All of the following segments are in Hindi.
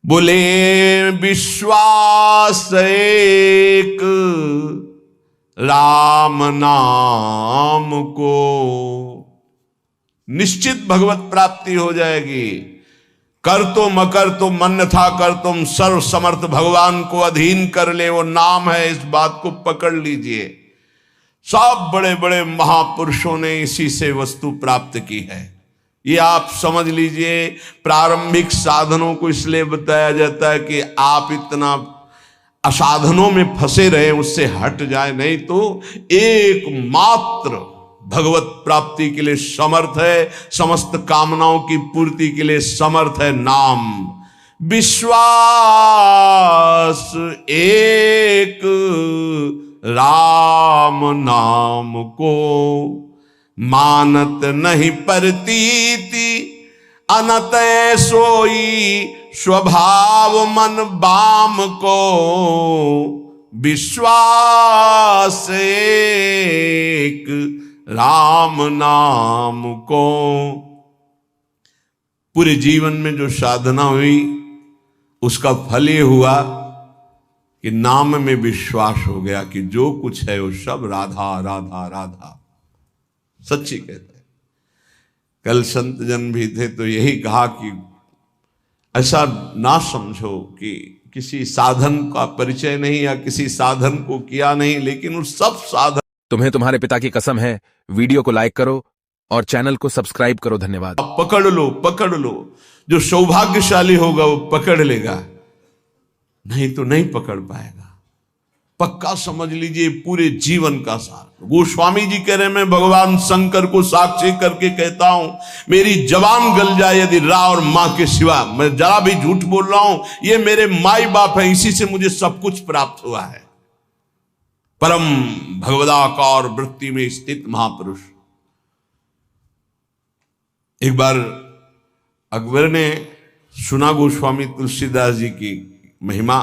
बोले विश्वास एक राम नाम को, निश्चित भगवत प्राप्ति हो जाएगी। कर तुम अकर तुम अन्यथा कर तुम, सर्व समर्थ भगवान को अधीन कर ले, वो नाम है। इस बात को पकड़ लीजिए। सब बड़े बड़े महापुरुषों ने इसी से वस्तु प्राप्त की है। ये आप समझ लीजिए। प्रारंभिक साधनों को इसलिए बताया जाता है कि आप इतना असाधनों में फंसे रहे, उससे हट जाए, नहीं तो एकमात्र भगवत प्राप्ति के लिए समर्थ है, समस्त कामनाओं की पूर्ति के लिए समर्थ है नाम। विश्वास एक राम नाम को, मानत नहीं परतीति अनत सोई, स्वभाव मन बाम को। विश्वास एक राम नाम को। पूरे जीवन में जो साधना हुई उसका फल ये हुआ कि नाम में विश्वास हो गया कि जो कुछ है वो सब राधा राधा राधा। सच्ची कहते हैं। कल संत जन भी थे तो यही कहा कि ऐसा ना समझो कि किसी साधन का परिचय नहीं या किसी साधन को किया नहीं, लेकिन उस सब साधन। तुम्हें तुम्हारे पिता की कसम है, वीडियो को लाइक करो और चैनल को सब्सक्राइब करो। धन्यवाद। पकड़ लो, पकड़ लो। जो सौभाग्यशाली होगा वो पकड़ लेगा, नहीं तो नहीं पकड़ पाएगा। पक्का समझ लीजिए पूरे जीवन का सार। गोस्वामी जी कह रहे, मैं भगवान शंकर को साक्षी करके कहता हूं, मेरी जबान गल जाए यदि रा और मां के सिवा, मैं जरा भी झूठ बोल रहा हूं, ये मेरे माई बाप है, इसी से मुझे सब कुछ प्राप्त हुआ है। परम भगवदाकार वृत्ति में स्थित महापुरुष। एक बार अकबर ने सुना गोस्वामी तुलसीदास जी की महिमा,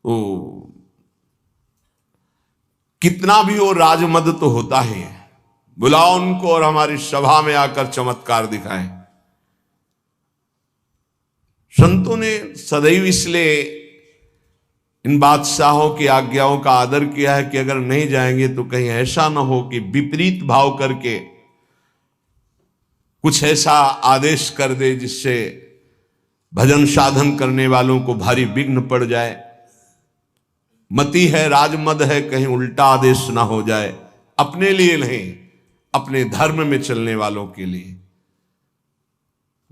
तो कितना भी वो राजमद तो होता ही है, बुलाओ उनको और हमारी सभा में आकर चमत्कार दिखाएं। संतों ने सदैव इसलिए इन बादशाहों की आज्ञाओं का आदर किया है कि अगर नहीं जाएंगे तो कहीं ऐसा ना हो कि विपरीत भाव करके कुछ ऐसा आदेश कर दे जिससे भजन साधन करने वालों को भारी विघ्न पड़ जाए। मति है, राजमद है, कहीं उल्टा आदेश ना हो जाए, अपने लिए नहीं, अपने धर्म में चलने वालों के लिए।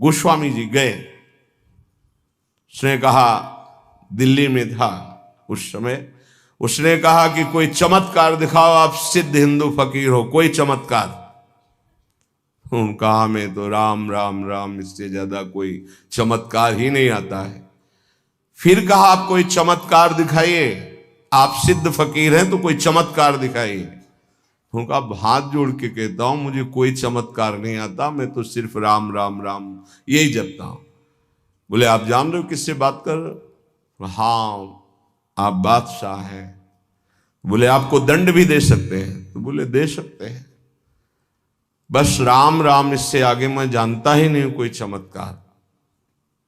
गोस्वामी जी गए। उसने कहा, दिल्ली में था उस समय, उसने कहा कि कोई चमत्कार दिखाओ, आप सिद्ध हिंदू फकीर हो, कोई चमत्कार। कहा, मैं तो राम राम राम, इससे ज्यादा कोई चमत्कार ही नहीं आता है। फिर कहा, आप कोई चमत्कार दिखाइए, आप सिद्ध फकीर हैं तो कोई चमत्कार दिखाइए। उनका हाथ जोड़ के कहता हूं, मुझे कोई चमत्कार नहीं आता, मैं तो सिर्फ राम राम राम यही जपता हूं। बोले, आप जान रहे हो किससे बात कर रहे हो? हाँ, आप बादशाह हैं। बोले, आपको दंड भी दे सकते हैं? तो बोले, दे सकते हैं, बस राम राम, इससे आगे मैं जानता ही नहीं कोई चमत्कार।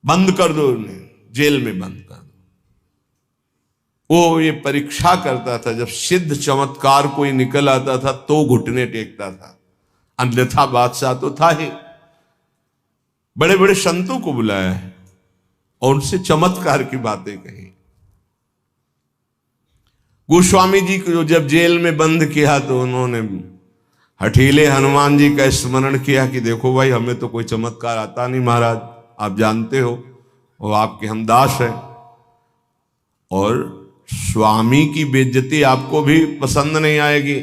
बंद कर दो उन्हें, जेल में बंद कर दो। वो ये परीक्षा करता था, जब सिद्ध चमत्कार कोई निकल आता था तो घुटने टेकता था, अन्यथा बादशाह तो था ही। बड़े बड़े संतों को बुलाया है और उनसे चमत्कार की बातें कही। गोस्वामी जी को जब जेल में बंद किया तो उन्होंने हठीले हनुमान जी का स्मरण किया कि देखो भाई, हमें तो कोई चमत्कार आता नहीं महाराज, आप जानते हो, वो आपके हम दास हैं, और स्वामी की बेइज्जती आपको भी पसंद नहीं आएगी।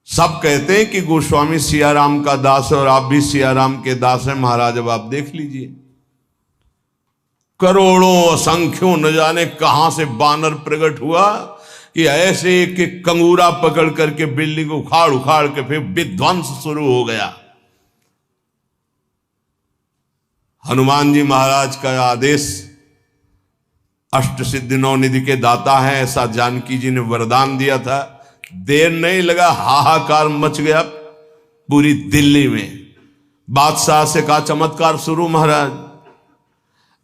सब कहते हैं कि गोस्वामी सियाराम का दास है और आप भी सियाराम के दास हैं महाराज, अब आप देख लीजिए। करोड़ों असंख्यों न जाने कहां से बानर प्रकट हुआ कि ऐसे एक एक कंगूरा पकड़ करके बिल्डिंग को उखाड़ उखाड़ के फिर विध्वंस शुरू हो गया। हनुमान जी महाराज का आदेश, अष्ट सिद्धि नौ निधि के दाता हैं, ऐसा जानकी जी ने वरदान दिया था। देर नहीं लगा, हाहाकार मच गया पूरी दिल्ली में। बादशाह से कहा, चमत्कार शुरू महाराज।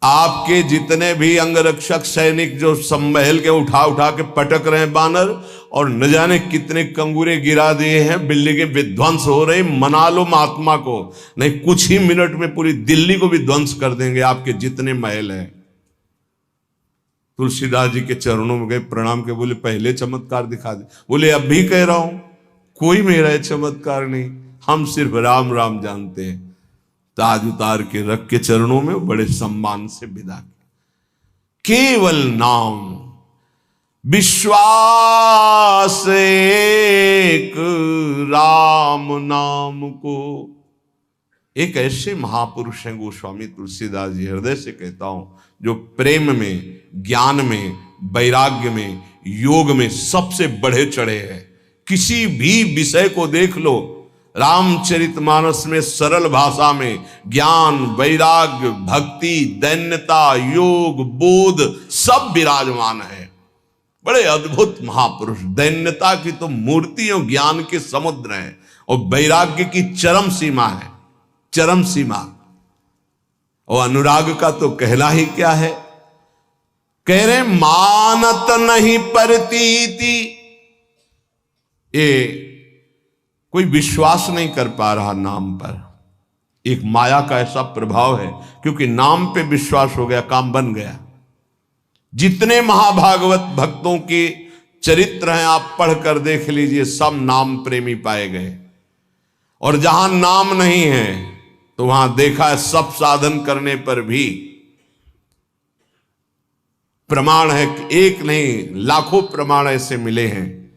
आपके जितने भी अंगरक्षक सैनिक जो सम्महल के उठा उठा के पटक रहे हैं बानर, और न जाने कितने कंगूरे गिरा दिए हैं, बिल्डिंगें विध्वंस हो रही, मना लो महात्मा को, नहीं कुछ ही मिनट में पूरी दिल्ली को भी ध्वंस कर देंगे आपके जितने महल हैं। तुलसीदास जी के चरणों में गए, प्रणाम के बोले पहले चमत्कार दिखा दे। बोले अब भी कह रहा हूं, कोई मेरा चमत्कार नहीं, हम सिर्फ राम राम जानते हैं। ताज उतार के रख के चरणों में बड़े सम्मान से विदा किया। केवल नाम, विश्वास एक राम नाम को। एक ऐसे महापुरुष हैं गोस्वामी तुलसीदास जी, हृदय से कहता हूं, जो प्रेम में, ज्ञान में, वैराग्य में, योग में सबसे बढ़े चढ़े हैं। किसी भी विषय को देख लो, रामचरितमानस में सरल भाषा में ज्ञान, वैराग्य, भक्ति, दैन्यता, योग, बोध सब विराजमान है। बड़े अद्भुत महापुरुष, दैन्यता की तो मूर्ति और ज्ञान के समुद्र है, और वैराग्य की चरम सीमा है, चरम सीमा। और अनुराग का तो कहना ही क्या है। कह रहे मानत नहीं परतीति, ये कोई विश्वास नहीं कर पा रहा नाम पर। एक माया का ऐसा प्रभाव है, क्योंकि नाम पे विश्वास हो गया, काम बन गया। जितने महाभागवत भक्तों के चरित्र हैं आप पढ़कर देख लीजिए, सब नाम प्रेमी पाए गए। और जहां नाम नहीं है तो वहां देखा है सब साधन करने पर भी प्रमाण है कि एक नहीं लाखों प्रमाण ऐसे मिले हैं।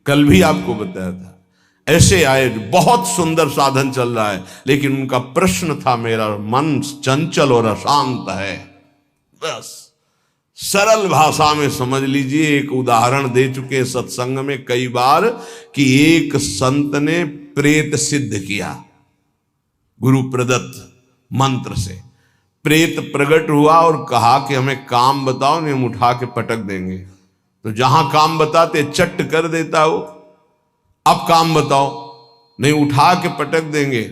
कल भी आपको बताया था, ऐसे आए, बहुत सुंदर साधन चल रहा है, लेकिन उनका प्रश्न था मेरा मन चंचल और अशांत है। बस सरल भाषा में समझ लीजिए, एक उदाहरण दे चुके सत्संग में कई बार कि एक संत ने प्रेत सिद्ध किया, गुरु प्रदत्त मंत्र से प्रेत प्रकट हुआ और कहा कि हमें काम बताओ, नहीं हम उठा के पटक देंगे। तो जहां काम बताते चट्ट कर देता वो, अब काम बताओ, नहीं उठा के पटक देंगे।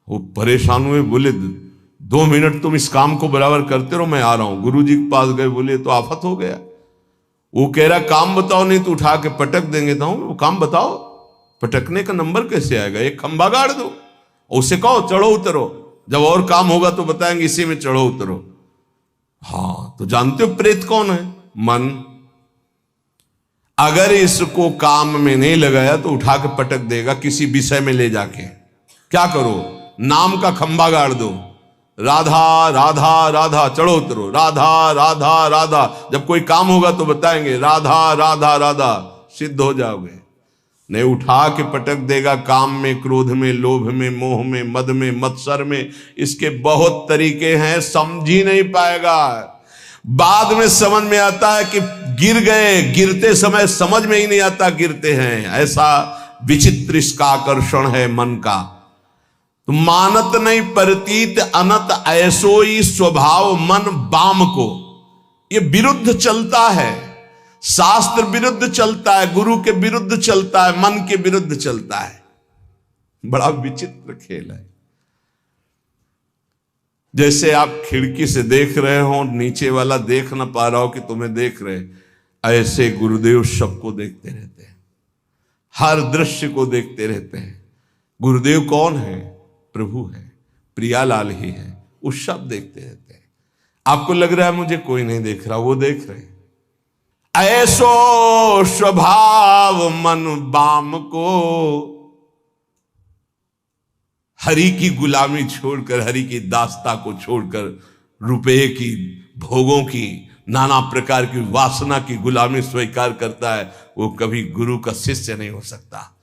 वो परेशान हुए, बोले 2 मिनट तुम इस काम को बराबर करते रहो, मैं आ रहा हूं। गुरु जी के पास गए, बोले तो आफत हो गया। वो कह रहा काम बताओ, नहीं तो उठा के पटक देंगे। तो वो काम बताओ, पटकने का नंबर कैसे आएगा, एक खंबा गाड़ दो, उसे कहो चढ़ो उतरो, जब और काम होगा तो बताएंगे इसी में चढ़ो उतरो। हाँ, तो जानते हो प्रेत कौन है? मन। अगर इसको काम में नहीं लगाया तो उठा के पटक देगा किसी विषय में ले जाके। क्या करो, नाम का खंबा गाड़ दो, राधा राधा राधा चढ़ो उतरो, राधा राधा राधा, जब कोई काम होगा तो बताएंगे राधा राधा राधा, सिद्ध हो जाओगे। नहीं उठा के पटक देगा काम में, क्रोध में, लोभ में, मोह में, मद में, मत्सर में। इसके बहुत तरीके हैं, समझ ही नहीं पाएगा। बाद में समझ में आता है कि गिर गए, गिरते समय समझ में ही नहीं आता गिरते हैं। ऐसा विचित्र इसका आकर्षण है मन का। तो मानत नहीं परतीत अनत ऐसोई स्वभाव मन बाम को। ये विरुद्ध चलता है, शास्त्र विरुद्ध चलता है, गुरु के विरुद्ध चलता है, मन के विरुद्ध चलता है। बड़ा विचित्र खेल है। जैसे आप खिड़की से देख रहे हो, नीचे वाला देख ना पा रहा हो कि तुम्हें देख रहे, ऐसे गुरुदेव सबको देखते रहते हैं, हर दृश्य को देखते रहते हैं। गुरुदेव कौन है? प्रभु है, प्रियालाल ही है, वो सब देखते रहते हैं। आपको लग रहा है मुझे कोई नहीं देख रहा, वो देख रहे हैं। ऐसो स्वभाव मन बाम को, हरि की गुलामी छोड़कर, हरि की दास्ता को छोड़कर, रुपये की, भोगों की, नाना प्रकार की वासना की गुलामी स्वीकार करता है, वो कभी गुरु का शिष्य नहीं हो सकता,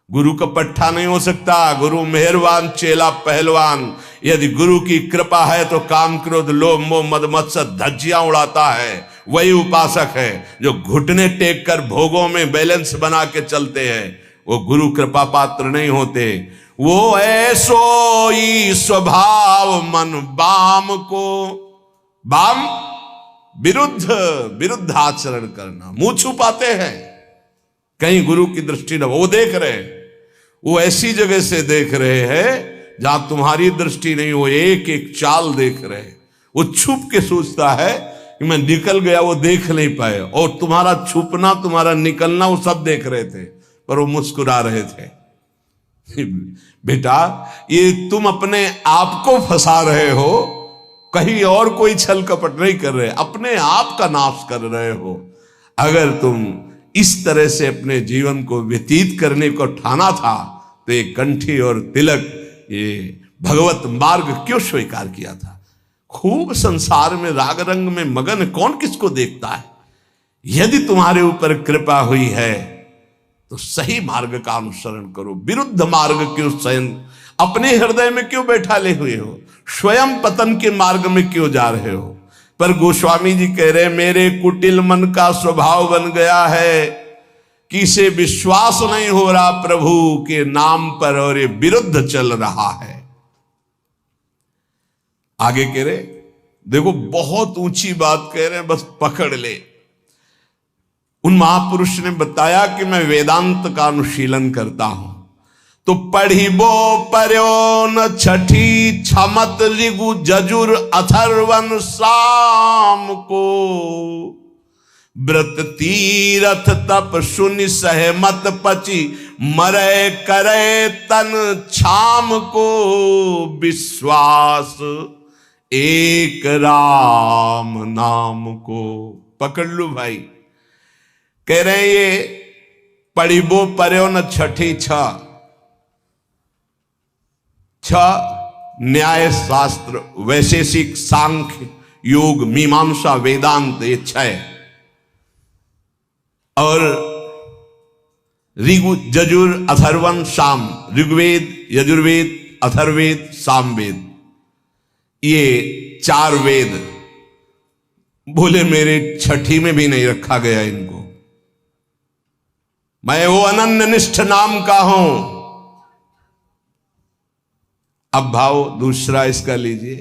गुरु का पट्टा नहीं हो सकता। गुरु मेहरबान, चेला पहलवान। यदि गुरु की कृपा है तो काम, क्रोध, लोभ, मोह, मद, मत्सर धज्जियां उड़ाता है। वही उपासक है जो घुटने टेक कर भोगों में बैलेंस बना के चलते हैं, वो गुरु कृपा पात्र नहीं होते। वो ऐसो ही स्वभाव मन बाम को, बाम विरुद्ध आचरण करना, मुंह छुपाते हैं, कहीं गुरु की दृष्टि न हो। वो देख रहे हैं, वो ऐसी जगह से देख रहे हैं जहां तुम्हारी दृष्टि नहीं हो, एक एक चाल देख रहे हैं। वो छुप के सोचता है कि मैं निकल गया, वो देख नहीं पाए, और तुम्हारा छुपना, तुम्हारा निकलना वो सब देख रहे थे, पर वो मुस्कुरा रहे थे। बेटा, ये तुम अपने आप को फंसा रहे हो, कहीं और कोई छल कपट नहीं कर रहे, अपने आप का नाश कर रहे हो। अगर तुम इस तरह से अपने जीवन को व्यतीत करने को ठाना था तो ये कंठी और तिलक, ये भगवत मार्ग क्यों स्वीकार किया था? खूब संसार में राग रंग में मगन कौन किसको देखता है? यदि तुम्हारे ऊपर कृपा हुई है तो सही मार्ग का अनुसरण करो, विरुद्ध मार्ग क्यों स्वयं अपने हृदय में क्यों बैठा ले हुए हो? स्वयं पतन के मार्ग में क्यों जा रहे हो? पर गोस्वामी जी कह रहे, मेरे कुटिल मन का स्वभाव बन गया है कि इसे विश्वास नहीं हो रहा प्रभु के नाम पर, और ये विरुद्ध चल रहा है। आगे कह रहे, देखो बहुत ऊंची बात कह रहे हैं, बस पकड़ ले। उन महापुरुष ने बताया कि मैं वेदांत का अनुशीलन करता हूं, तो पढ़िबो पर्यो न छठी छमत ऋगु जजुर अथर्वन साम को, व्रत तीरथ तप सुनि सहमत पची मरे करे तन छाम को, विश्वास एक राम नाम को। पकड़ लो भाई। कह रहे हैं ये पढ़िबो पर्यो न छठी छ न्याय शास्त्र, वैशेषिक, सांख्य, योग, मीमांसा, वेदांत, ये छह, और ऋगु जजुर अथर्वन साम, ऋग्वेद, यजुर्वेद, अथर्वेद, सामवेद, ये चार वेद। बोले मेरे छठी में भी नहीं रखा गया इनको, मैं वो अनन्य निष्ठ नाम का हूं। अब भाव दूसरा इसका लीजिए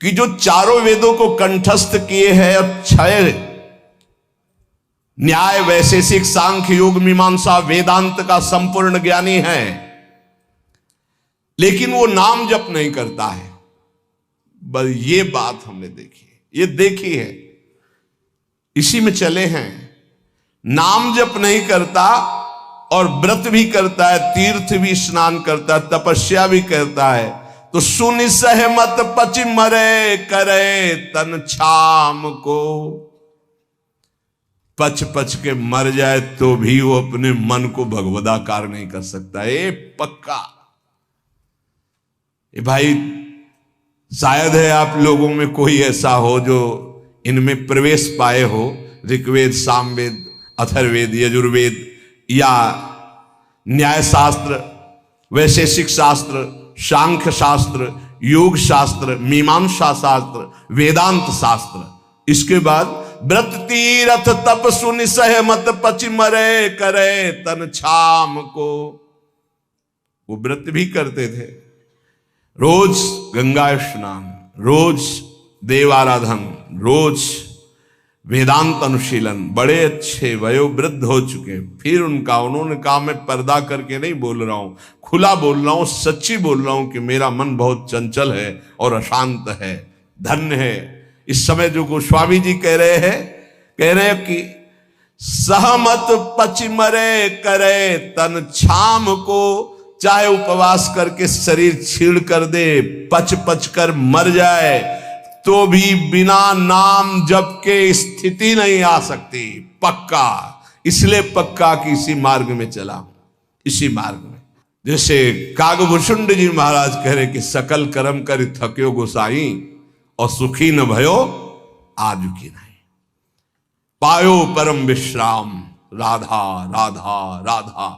कि जो चारों वेदों को कंठस्थ किए हैं, और छह न्याय, वैशेषिक, सांख्य, योग, मीमांसा, वेदांत का संपूर्ण ज्ञानी है, लेकिन वो नाम जप नहीं करता है। बस ये बात हमने देखी है, ये देखी है, इसी में चले हैं। नाम जप नहीं करता और व्रत भी करता है, तीर्थ भी स्नान करता है, तपस्या भी करता है, तो सुनि सहमत पचि मरे करे तन छाम को। पच पच के मर जाए तो भी वो अपने मन को भगवदाकार नहीं कर सकता। ये पक्का। ये भाई शायद है आप लोगों में कोई ऐसा हो जो इनमें प्रवेश पाए हो, ऋग्वेद, सामवेद, अथर्वेद, यजुर्वेद, या न्याय शास्त्र, वैशेषिक शास्त्र, सांख्य शास्त्र, योग शास्त्र, मीमांसा शास्त्र, वेदांत शास्त्र। इसके बाद व्रत तीरथ तप सुनि सहमत पचि मरे करे तन छाम को। वो व्रत भी करते थे, रोज गंगा स्नान, रोज देव आराधन, रोज वेदांत अनुशीलन, बड़े अच्छे वयोवृद्ध हो चुके। फिर उन्होंने कहा मैं पर्दा करके नहीं बोल रहा हूं, खुला बोल रहा हूं, सच्ची बोल रहा हूं कि मेरा मन बहुत चंचल है और अशांत है। धन्य है इस समय जो गोस्वामी जी कह रहे हैं कि सहमत पचि मरे करे तन छाम को। चाहे उपवास करके शरीर छीड़ कर दे, पच पच कर मर जाए, तो भी बिना नाम जप के स्थिति नहीं आ सकती। पक्का, इसलिए पक्का कि इसी मार्ग में चला, इसी मार्ग में। जैसे कागभूषुंड जी महाराज कह रहे कि सकल कर्म कर थक्यो गोसाई, और सुखी न भयो आजु की नहीं, पायो परम विश्राम राधा राधा राधा।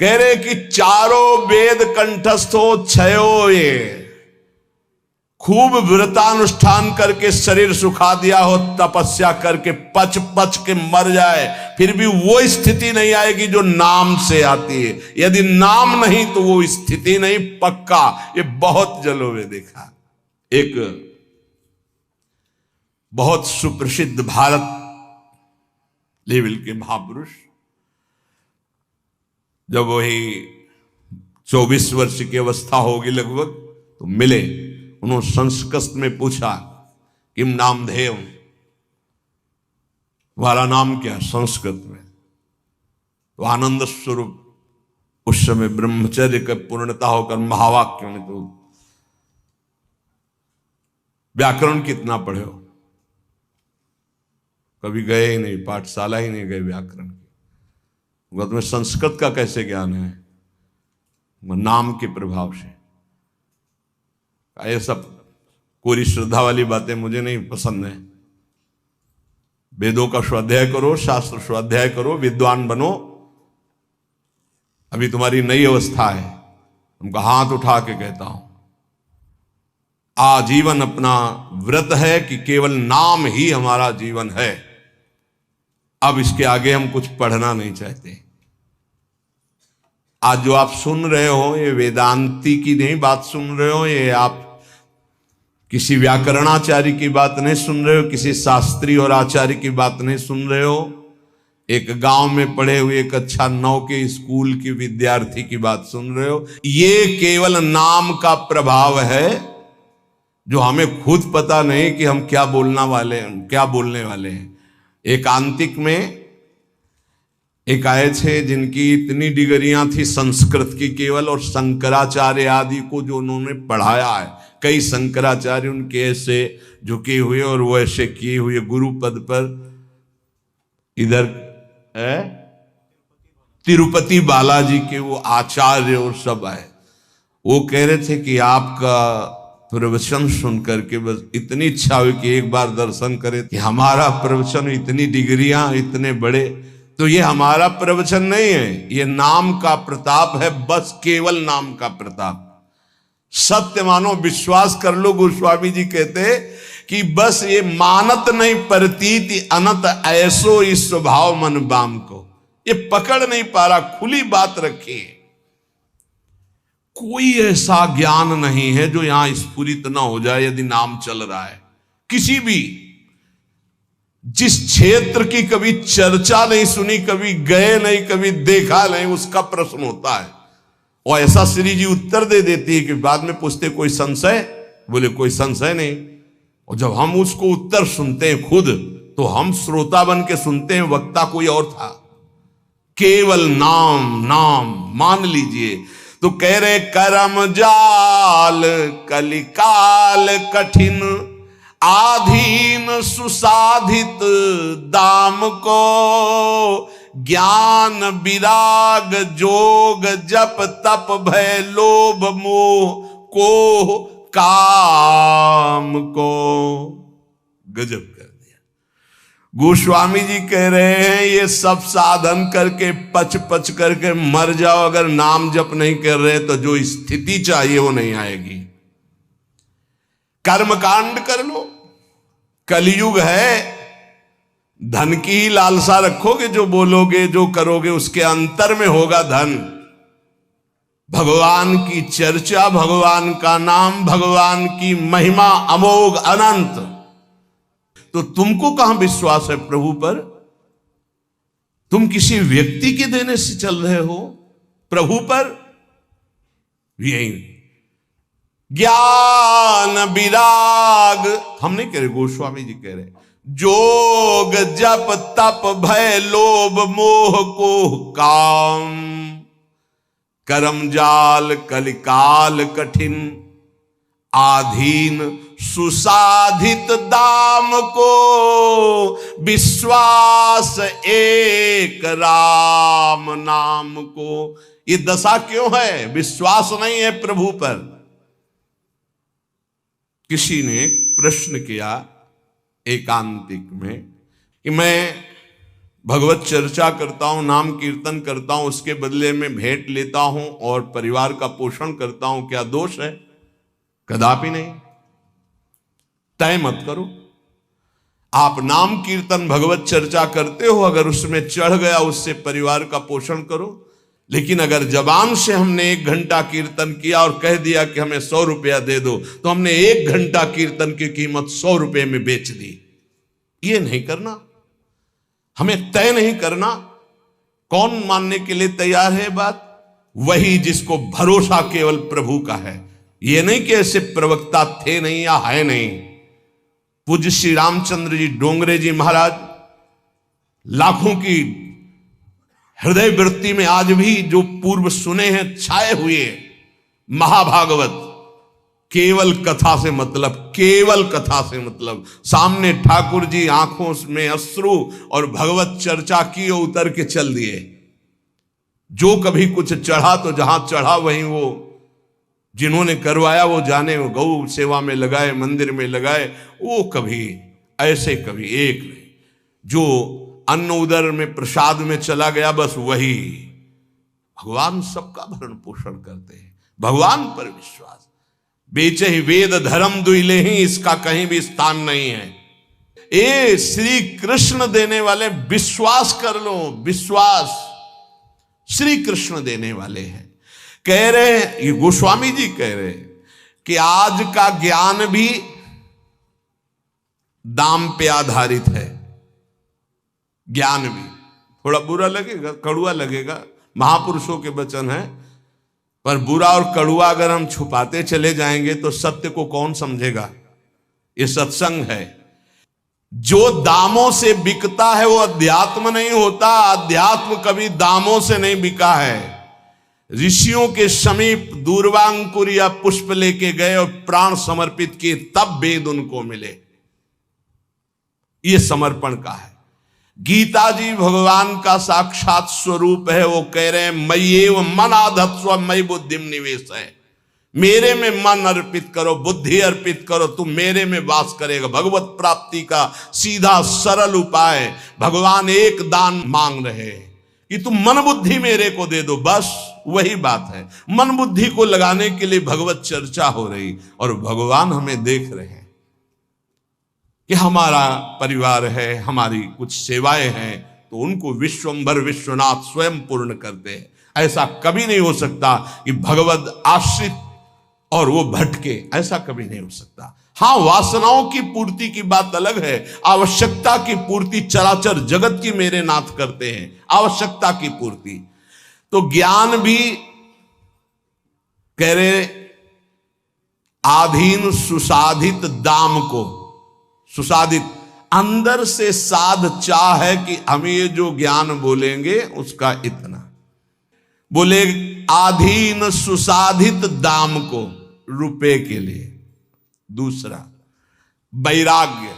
कह रहे कि चारों वेद कंठस्थ हो, छयो ये खूब व्रतानुष्ठान करके शरीर सुखा दिया हो, तपस्या करके पच पच के मर जाए, फिर भी वो स्थिति नहीं आएगी जो नाम से आती है। यदि नाम नहीं तो वो स्थिति नहीं। पक्का, ये बहुत जगहों में देखा। एक बहुत सुप्रसिद्ध भारत लेवल के महापुरुष, जब वही 24 वर्ष की अवस्था होगी लगभग, तो मिले। उन्होंने संस्कृत में पूछा किम नामधेय, तुम्हारा नाम क्या है संस्कृत में? तो आनंद स्वरूप उस समय ब्रह्मचर्य का पूर्णता होकर महावाक्य में, तो व्याकरण कितना पढ़े हो? कभी गए ही नहीं, पाठशाला ही नहीं गए व्याकरण की। तुम्हें संस्कृत का कैसे ज्ञान है? नाम के प्रभाव से। ये सब कोरी श्रद्धा वाली बातें मुझे नहीं पसंद है। वेदों का स्वाध्याय करो, शास्त्र स्वाध्याय करो, विद्वान बनो। अभी तुम्हारी नई अवस्था है। उनका हाथ उठा के कहता हूं, आजीवन अपना व्रत है कि केवल नाम ही हमारा जीवन है। अब इसके आगे हम कुछ पढ़ना नहीं चाहते। आज जो आप सुन रहे हो, ये वेदांती की नहीं बात सुन रहे हो, ये आप किसी व्याकरणाचार्य की बात नहीं सुन रहे हो, किसी शास्त्री और आचार्य की बात नहीं सुन रहे हो, एक गांव में पढ़े हुए एक अच्छा 9 के स्कूल की विद्यार्थी की बात सुन रहे हो। ये केवल नाम का प्रभाव है, जो हमें खुद पता नहीं कि हम क्या बोलने वाले हैं। एकांतिक में एक आए थे जिनकी इतनी डिग्रियां थी संस्कृत की केवल, और शंकराचार्य आदि को जो उन्होंने पढ़ाया है, कई शंकराचार्य उनके ऐसे झुके हुए और वो ऐसे किए हुए गुरु पद पर। इधर तिरुपति बालाजी के वो आचार्य और सब आए। वो कह रहे थे कि आपका प्रवचन सुन करके बस इतनी इच्छा हुई कि एक बार दर्शन करें। कि हमारा प्रवचन, इतनी डिग्रियां, इतने बड़े, तो ये हमारा प्रवचन नहीं है, ये नाम का प्रताप है, बस केवल नाम का प्रताप। सत्य मानो, विश्वास कर लो। गोस्वामी जी कहते कि बस ये मानत नहीं प्रतीति अनंत ऐसो इस स्वभाव मन बाम को, ये पकड़ नहीं पा रहा। खुली बात रखी है, कोई ऐसा ज्ञान नहीं है जो यहां स्फुरित ना हो जाए यदि नाम चल रहा है। किसी भी जिस क्षेत्र की कभी चर्चा नहीं सुनी, कभी गए नहीं, कभी देखा नहीं, उसका प्रश्न होता है और ऐसा श्री जी उत्तर दे देती है कि बाद में पूछते कोई संशय? बोले कोई संशय नहीं। और जब हम उसको उत्तर सुनते हैं खुद, तो हम श्रोता बन के सुनते हैं, वक्ता कोई और था। केवल नाम नाम मान लीजिए। तो कह रहे करम जाल कलिकाल कठिन, आधीन सुसाधित दाम को, ज्ञान विराग जोग जप तप भय लोभ मोह को काम को। गजब कर दिया। गोस्वामी जी कह रहे हैं ये सब साधन करके पच पच करके मर जाओ, अगर नाम जप नहीं कर रहे तो जो स्थिति चाहिए वो नहीं आएगी। कर्मकांड कर लो, कलयुग है, धन की ही लालसा रखोगे, जो बोलोगे जो करोगे उसके अंतर में होगा धन। भगवान की चर्चा, भगवान का नाम, भगवान की महिमा अमोघ अनंत। तो तुमको कहां विश्वास है प्रभु पर? तुम किसी व्यक्ति के देने से चल रहे हो, प्रभु पर यही ज्ञान विराग हम नहीं कह रहे, गोस्वामी जी कह रहे, जोग जप तप भय लोभ मोह को काम, करम जाल कलिकाल कठिन, आधीन सुसाधित दाम को, विश्वास एक राम नाम को। ये दशा क्यों है? विश्वास नहीं है प्रभु पर। किसी ने प्रश्न किया एकांतिक में कि मैं भगवत चर्चा करता हूं, नाम कीर्तन करता हूं, उसके बदले में भेंट लेता हूं और परिवार का पोषण करता हूं, क्या दोष है? कदापि नहीं। तय मत करो। आप नाम कीर्तन भगवत चर्चा करते हो, अगर उसमें चढ़ गया उससे परिवार का पोषण करो। लेकिन अगर जबान से हमने 1 घंटा कीर्तन किया और कह दिया कि हमें 100 रुपया दे दो, तो हमने 1 घंटा कीर्तन की कीमत 100 रुपये में बेच दी। ये नहीं करना, हमें तय नहीं करना। कौन मानने के लिए तैयार है बात? वही जिसको भरोसा केवल प्रभु का है, ये नहीं कि ऐसे प्रवक्ता थे नहीं या है नहीं। पूज्य श्री रामचंद्र जी डोंगरे जी महाराज लाखों की हृदय वृत्ति में आज भी जो पूर्व सुने हैं छाए हुए महाभागवत, केवल कथा से मतलब, केवल कथा से मतलब। सामने ठाकुर जी आंखों में अश्रु और भगवत चर्चा की और उतर के चल दिए। जो कभी कुछ चढ़ा तो जहां चढ़ा वहीं वो जिन्होंने करवाया वो जाने, वो गौ सेवा में लगाए, मंदिर में लगाए, वो कभी ऐसे कभी एक नहीं। जो अन्न उदर में प्रसाद में चला गया बस वही। भगवान सबका भरण पोषण करते हैं, भगवान पर विश्वास। बेचे ही वेद धर्म दुइले ही, इसका कहीं भी स्थान नहीं है। ए श्री कृष्ण देने वाले, विश्वास कर लो, विश्वास श्री कृष्ण देने वाले हैं। कह रहे, ये गोस्वामी जी कह रहे कि आज का ज्ञान भी दाम पे आधारित है। ज्ञान भी थोड़ा बुरा लगेगा, कड़ुआ लगेगा, महापुरुषों के वचन है, पर बुरा और कड़ुआ अगर हम छुपाते चले जाएंगे तो सत्य को कौन समझेगा। ये सत्संग है। जो दामों से बिकता है वो अध्यात्म नहीं होता। अध्यात्म कभी दामों से नहीं बिका है। ऋषियों के समीप दूर्वांकुर या पुष्प लेके गए और प्राण समर्पित किए, तब वेद उनको मिले। ये समर्पण का है। गीता जी भगवान का साक्षात स्वरूप है। वो कह रहे हैं मय्येव मन आधत्स्व मयि बुद्धिम निवेश है। मेरे में मन अर्पित करो, बुद्धि अर्पित करो, तुम मेरे में वास करेगा। भगवत प्राप्ति का सीधा सरल उपाय। भगवान एक दान मांग रहे हैं कि तुम मन बुद्धि मेरे को दे दो, बस वही बात है। मन बुद्धि को लगाने के लिए भगवत चर्चा हो रही और भगवान हमें देख रहे हैं कि हमारा परिवार है, हमारी कुछ सेवाएं हैं, तो उनको विश्वंभर विश्वनाथ स्वयं पूर्ण करते हैं। ऐसा कभी नहीं हो सकता कि भगवत आश्रित और वो भटके, ऐसा कभी नहीं हो सकता। हां, वासनाओं की पूर्ति की बात अलग है। आवश्यकता की पूर्ति चराचर जगत की मेरे नाथ करते हैं, आवश्यकता की पूर्ति। तो ज्ञान भी कह रहे आधीन सुसाधित दाम को, सुसाधित अंदर से साध चाह है कि हम ये जो ज्ञान बोलेंगे उसका इतना बोले, आधीन सुसाधित दाम को, रुपए के लिए। दूसरा वैराग्य,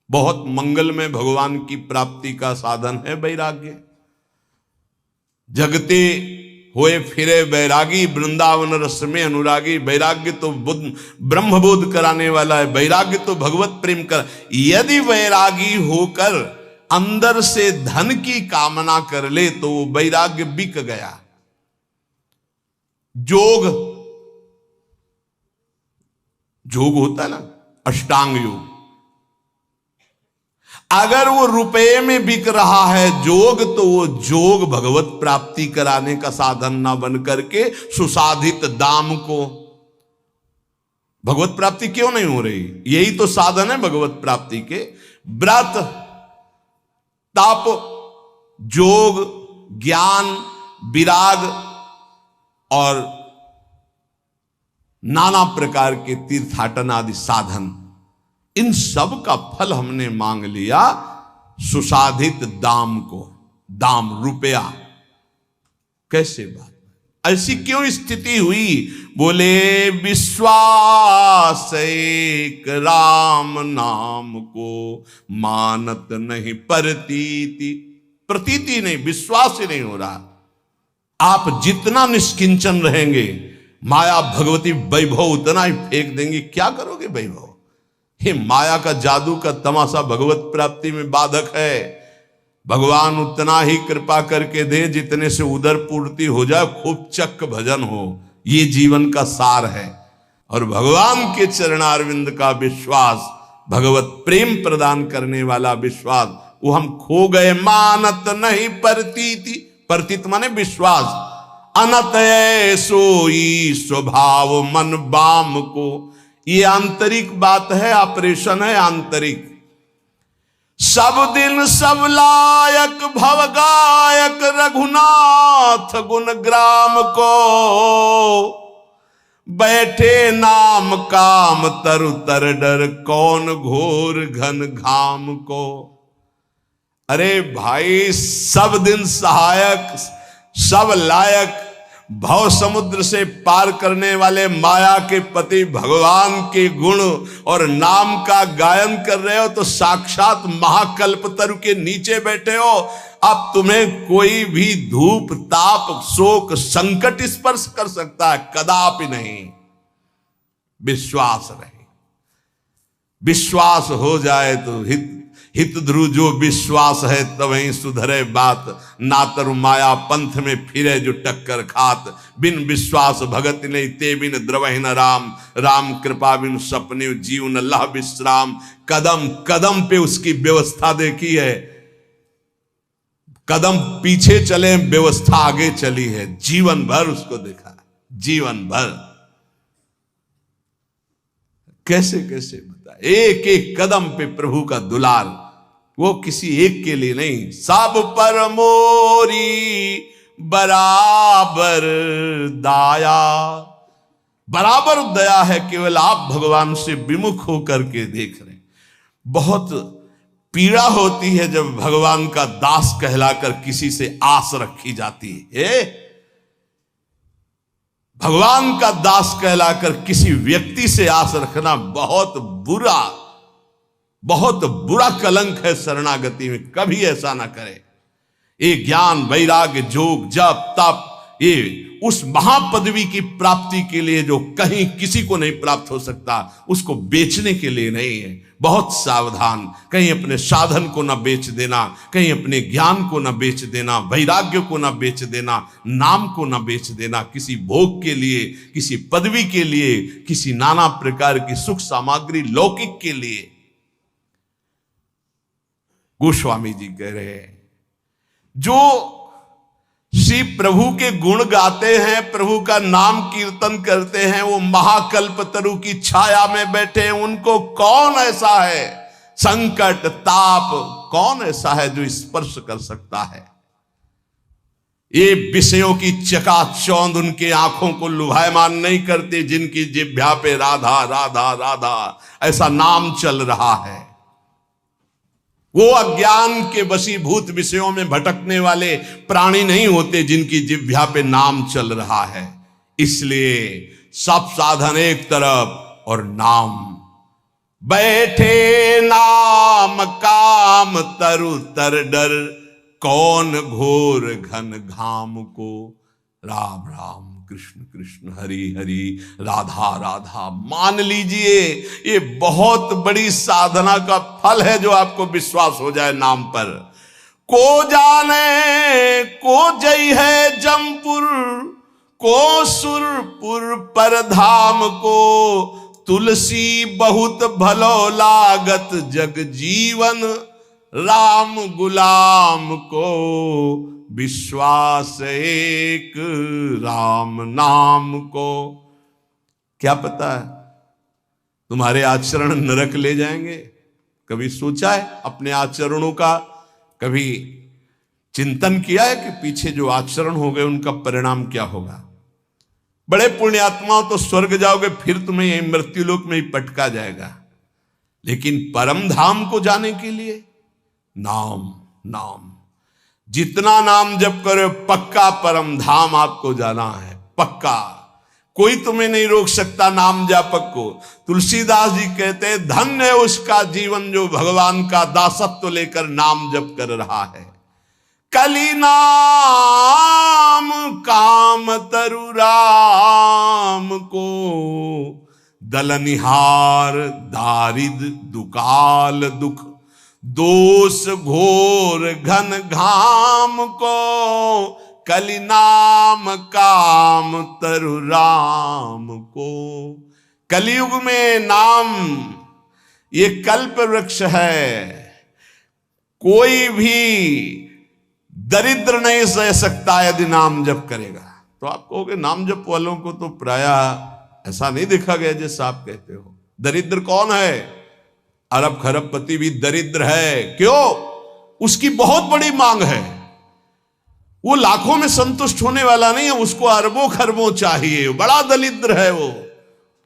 बहुत मंगल में भगवान की प्राप्ति का साधन है वैराग्य। जगते होए फिरे वैरागी, वृंदावन रस में अनुरागी। वैराग्य तो ब्रह्मबोध कराने वाला है। वैराग्य तो भगवत प्रेम कर। यदि वैरागी होकर अंदर से धन की कामना कर ले तो वो वैराग्य बिक गया। जोग होता है ना, अष्टांग योग, अगर वो रुपए में बिक रहा है जोग, तो वो जोग भगवत प्राप्ति कराने का साधन ना बन करके सुसाधित दाम को। भगवत प्राप्ति क्यों नहीं हो रही? यही तो साधन है भगवत प्राप्ति के। व्रत, तप, जोग, ज्ञान, विराग और नाना प्रकार के तीर्थाटन आदि साधन, इन सब का फल हमने मांग लिया सुसाधित दाम को। दाम रुपया, कैसे बात, ऐसी क्यों स्थिति हुई? बोले विश्वास एक राम नाम को मानत नहीं प्रतीति। प्रतीति नहीं, विश्वास ही नहीं हो रहा। आप जितना निष्किंचन रहेंगे, माया भगवती वैभव उतना ही फेंक देंगे। क्या करोगे वैभव? हे, माया का जादू का तमाशा भगवत प्राप्ति में बाधक है। भगवान उतना ही कृपा करके दे जितने से उदर पूर्ति हो जाए, खूब चक्क भजन हो। ये जीवन का सार है। और भगवान के चरणारविंद का विश्वास, भगवत प्रेम प्रदान करने वाला विश्वास, वो हम खो गए। मानत नहीं प्रतीति, प्रतीत माने विश्वास। अनत सोई स्वभाव मन बाम को। ये आंतरिक बात है, ऑपरेशन है आंतरिक। सब दिन सब लायक भव गायक रघुनाथ गुण ग्राम को। बैठे नाम काम तरु तर डर, कौन घोर घन घाम को। अरे भाई, सब दिन सहायक, सब लायक, भव समुद्र से पार करने वाले माया के पति भगवान के गुण और नाम का गायन कर रहे हो तो साक्षात महाकल्पतरु के नीचे बैठे हो। अब तुम्हें कोई भी धूप ताप शोक संकट स्पर्श कर सकता है? कदापि नहीं। विश्वास रहे, विश्वास हो जाए तो हित ध्रुव जो विश्वास है तवहीं सुधरे बात, ना तरु माया पंथ में फिरे जो टक्कर खात। बिन विश्वास भगत नहीं ते बिन द्रवहि न राम, राम कृपा बिन सपने जीवन लह विश्राम। कदम कदम पे उसकी व्यवस्था देखी है, कदम पीछे चले व्यवस्था आगे चली है, जीवन भर उसको देखा, जीवन भर। कैसे कैसे बता, एक एक कदम पे प्रभु का दुलार, वो किसी एक के लिए नहीं, सब पर मोरी बराबर दाया। बराबर दया है, केवल आप भगवान से विमुख होकर के देख रहे हैं। बहुत पीड़ा होती है जब भगवान का दास कहलाकर किसी से आस रखी जाती है। भगवान का दास कहलाकर किसी व्यक्ति से आस रखना बहुत बुरा कलंक है शरणागति में। कभी ऐसा ना करे। ये ज्ञान वैराग्य जोग जप तप, ये उस महापदवी की प्राप्ति के लिए जो कहीं किसी को नहीं प्राप्त हो सकता, उसको बेचने के लिए नहीं है। बहुत सावधान, कहीं अपने साधन को ना बेच देना, कहीं अपने ज्ञान को ना बेच देना, वैराग्य को ना बेच देना, नाम को ना बेच देना, किसी भोग के लिए, किसी पदवी के लिए, किसी नाना प्रकार की सुख सामग्री लौकिक के लिए। गोस्वामी जी कह रहे हैं, जो श्री प्रभु के गुण गाते हैं, प्रभु का नाम कीर्तन करते हैं, वो महाकल्पतरु की छाया में बैठे हैं। उनको कौन ऐसा है, संकट ताप कौन ऐसा है जो स्पर्श कर सकता है? ये विषयों की चकाचौंध उनके आंखों को लुभायमान नहीं करते, जिनकी जिह्वा पे राधा राधा राधा ऐसा नाम चल रहा है। वो अज्ञान के वशीभूत विषयों में भटकने वाले प्राणी नहीं होते, जिनकी जिह्वा पे नाम चल रहा है। इसलिए सब साधन एक तरफ और नाम। बैठे नाम काम तरु तर डर, कौन घोर घन घाम को। राम राम कृष्ण कृष्ण हरि हरि राधा राधा। मान लीजिए ये बहुत बड़ी साधना का फल है जो आपको विश्वास हो जाए नाम पर। को जाने को जय है जमपुर, को सुरपुर पर धाम को। तुलसी बहुत भलो लागत जग जीवन, राम गुलाम को। विश्वास एक राम नाम को। क्या पता है तुम्हारे आचरण नरक ले जाएंगे? कभी सोचा है अपने आचरणों का? कभी चिंतन किया है कि पीछे जो आचरण हो गए उनका परिणाम क्या होगा? बड़े पुण्यात्माओं तो स्वर्ग जाओगे, फिर तुम्हें यही मृत्युलोक में ही पटका जाएगा। लेकिन परम धाम को जाने के लिए नाम नाम, जितना नाम जप करो पक्का परम धाम आपको जाना है, पक्का। कोई तुम्हें नहीं रोक सकता नाम जापक को। तुलसीदास जी कहते हैं, धन्य है उसका जीवन जो भगवान का दासत्व लेकर नाम जप कर रहा है। कली नाम काम तरु राम को, दलनिहार दारिद दुकाल दुख। दोष घोर घन घाम को, कलि नाम काम तरु राम को। कलयुग में नाम ये कल्प वृक्ष है। कोई भी दरिद्र नहीं सह सकता यदि नाम जप करेगा। तो आप कहोगे नाम जप वालों को तो प्रायः ऐसा नहीं देखा गया जैसा आप कहते हो। दरिद्र कौन है? अरब खरबपति भी दरिद्र है। क्यों? उसकी बहुत बड़ी मांग है। वो लाखों में संतुष्ट होने वाला नहीं है, उसको अरबों खरबों चाहिए। बड़ा दरिद्र है वो,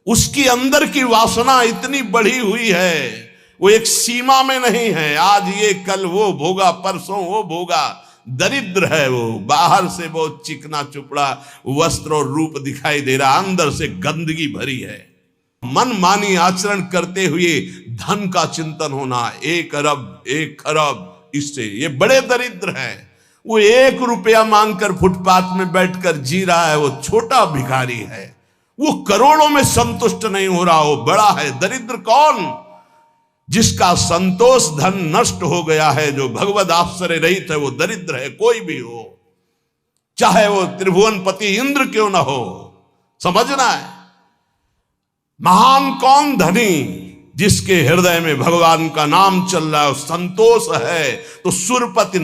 उसकी अंदर की वासना इतनी बढ़ी हुई है, वो एक सीमा में नहीं है। आज ये कल वो भोगा, परसों वो भोगा। दरिद्र है वो, बाहर से बहुत चिकना चुपड़ा वस्त्र और रूप दिखाई दे रहा, अंदर से गंदगी भरी है। मनमानी आचरण करते हुए धन का चिंतन होना, 1 अरब 1 खरब, इससे ये बड़े दरिद्र हैं। वो 1 रुपया मांगकर फुटपाथ में बैठकर जी रहा है, वो छोटा भिखारी है। वो करोड़ों में संतुष्ट नहीं हो रहा, वो बड़ा है। दरिद्र कौन? जिसका संतोष धन नष्ट हो गया है, जो भगवद आश्रय रहित है, वो दरिद्र है। कोई भी हो, चाहे वो त्रिभुवनपति इंद्र क्यों ना हो, समझना है। महान कौन? धनी, जिसके हृदय में भगवान का नाम चल रहा है, संतोष है। तो सुरपति